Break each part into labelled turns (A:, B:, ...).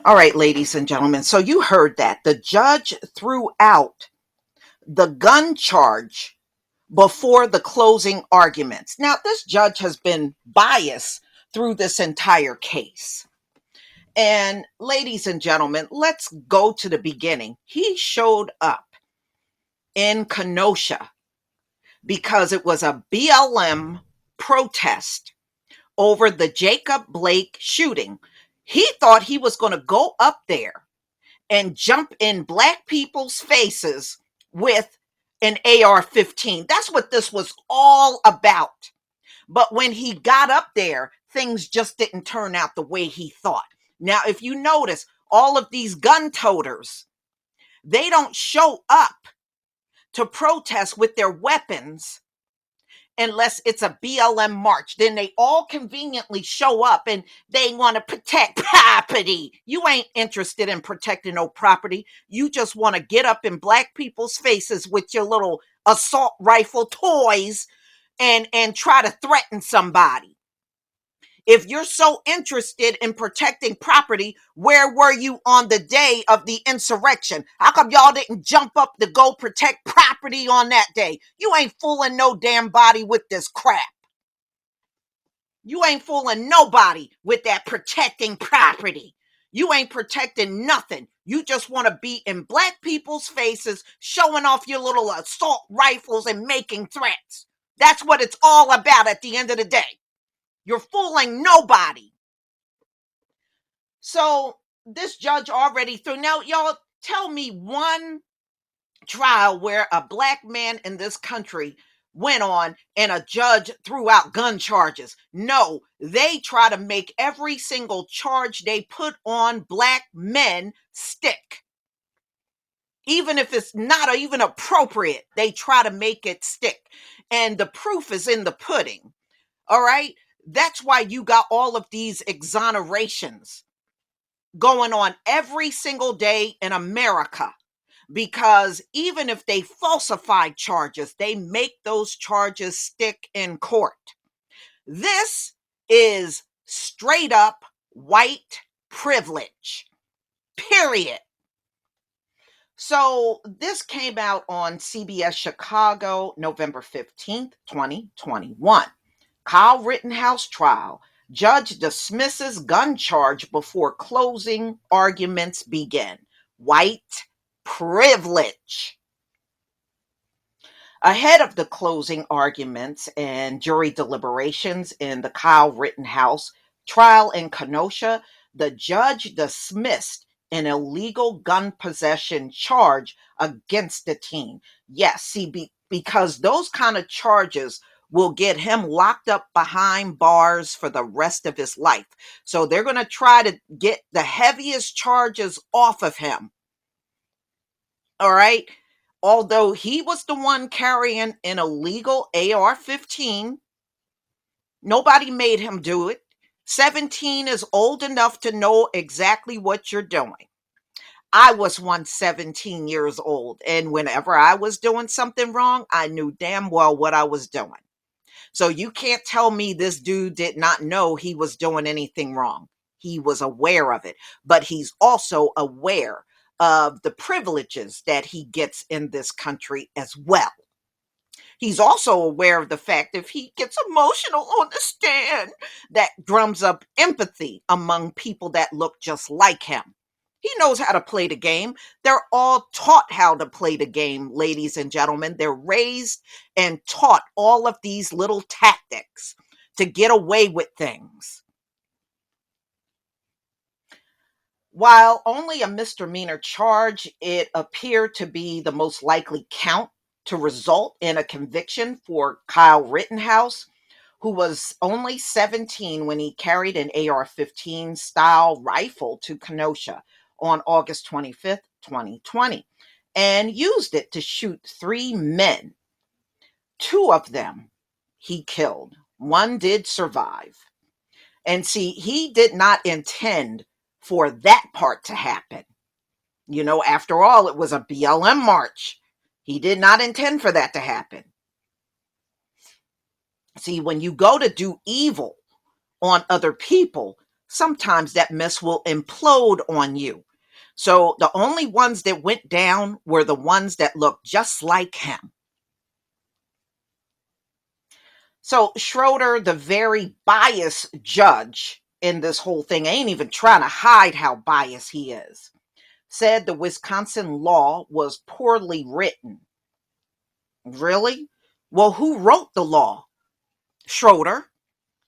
A: All right, ladies and gentlemen. So you heard that. The judge threw out the gun charge before the closing arguments. Now, this judge has been biased through this entire case. And ladies and gentlemen, let's go to the beginning. He showed up in Kenosha because it was a BLM protest over the Jacob Blake shooting. He thought he was going to go up there and jump in black people's faces with an AR-15. That's what this was all about. But when he got up there, things just didn't turn out the way he thought. Now, if you notice, all of these gun toters, they don't show up to protest with their weapons unless it's a BLM march. Then they all conveniently show up and they want to protect property. You ain't interested in protecting no property. You just want to get up in black people's faces with your little assault rifle toys and try to threaten somebody. If you're so interested in protecting property, where were you on the day of the insurrection? How come y'all didn't jump up to go protect property on that day? You ain't fooling no damn body with this crap. You ain't fooling nobody with that protecting property. You ain't protecting nothing. You just want to be in black people's faces, showing off your little assault rifles and making threats. That's what it's all about at the end of the day. You're fooling nobody. So this judge already threw. Now, y'all tell me one trial where a black man in this country went on and a judge threw out gun charges. No, they try to make every single charge they put on black men stick. Even if it's not even appropriate, they try to make it stick. And the proof is in the pudding. All right? That's why you got all of these exonerations going on every single day in America, because even if they falsify charges, they make those charges stick in court. This is straight up white privilege, period. So this came out on CBS Chicago, November 15th, 2021. Kyle Rittenhouse trial. Judge dismisses gun charge before closing arguments begin. White privilege. Ahead of the closing arguments and jury deliberations in the Kyle Rittenhouse trial in Kenosha, the judge dismissed an illegal gun possession charge against the teen. Yes, see, because those kind of charges will get him locked up behind bars for the rest of his life. So they're going to try to get the heaviest charges off of him. All right. Although he was the one carrying an illegal AR-15, nobody made him do it. 17 is old enough to know exactly what you're doing. I was once 17 years old, and whenever I was doing something wrong, I knew damn well what I was doing. So you can't tell me this dude did not know he was doing anything wrong. He was aware of it, but he's also aware of the privileges that he gets in this country as well. He's also aware of the fact if he gets emotional on the stand, that drums up empathy among people that look just like him. He knows how to play the game. They're all taught how to play the game, ladies and gentlemen. They're raised and taught all of these little tactics to get away with things. While only a misdemeanor charge, it appeared to be the most likely count to result in a conviction for Kyle Rittenhouse, who was only 17 when he carried an AR-15 style rifle to Kenosha on August 25th, 2020, and used it to shoot three men. Two of them he killed. One did survive. And see, he did not intend for that part to happen. You know, after all, it was a BLM march. He did not intend for that to happen. See, when you go to do evil on other people, sometimes that mess will implode on you. So the only ones that went down were the ones that looked just like him. So Schroeder, the very biased judge in this whole thing, ain't even trying to hide how biased he is, said the Wisconsin law was poorly written. Really? Well, who wrote the law? Schroeder.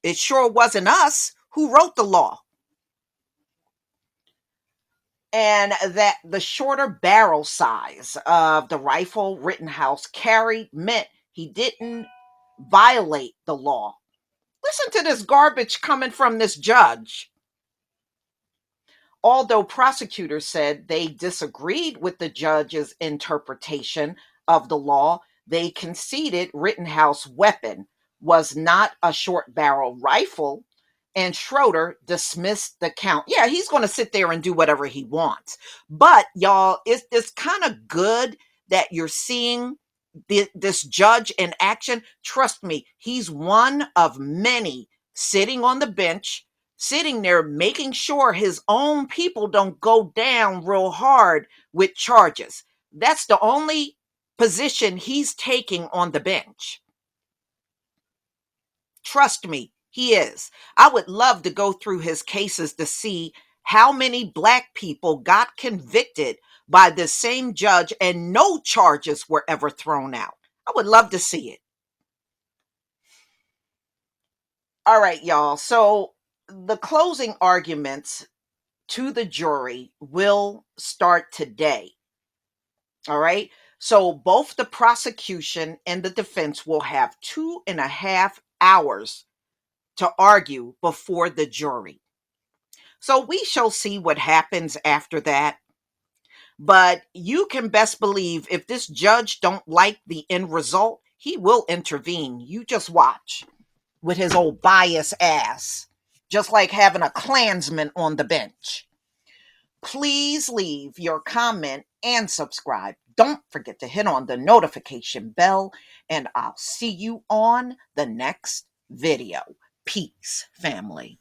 A: It sure wasn't us. Who wrote the law? And that the shorter barrel size of the rifle Rittenhouse carried meant he didn't violate the law. Listen to this garbage coming from this judge. Although prosecutors said they disagreed with the judge's interpretation of the law, they conceded Rittenhouse's weapon was not a short barrel rifle, and Schroeder dismissed the count. Yeah, he's going to sit there and do whatever he wants. But y'all, it's kind of good that you're seeing this judge in action. Trust me, he's one of many sitting on the bench, sitting there making sure his own people don't go down real hard with charges. That's the only position he's taking on the bench. Trust me, he is. I would love to go through his cases to see how many black people got convicted by the same judge and no charges were ever thrown out. I would love to see it. All right, y'all. So the closing arguments to the jury will start today. All right. So both the prosecution and the defense will have 2.5 hours to argue before the jury. So we shall see what happens after that. But you can best believe if this judge don't like the end result, he will intervene. You just watch with his old bias ass, just like having a Klansman on the bench. Please leave your comment and subscribe. Don't forget to hit on the notification bell, and I'll see you on the next video. Peace, family.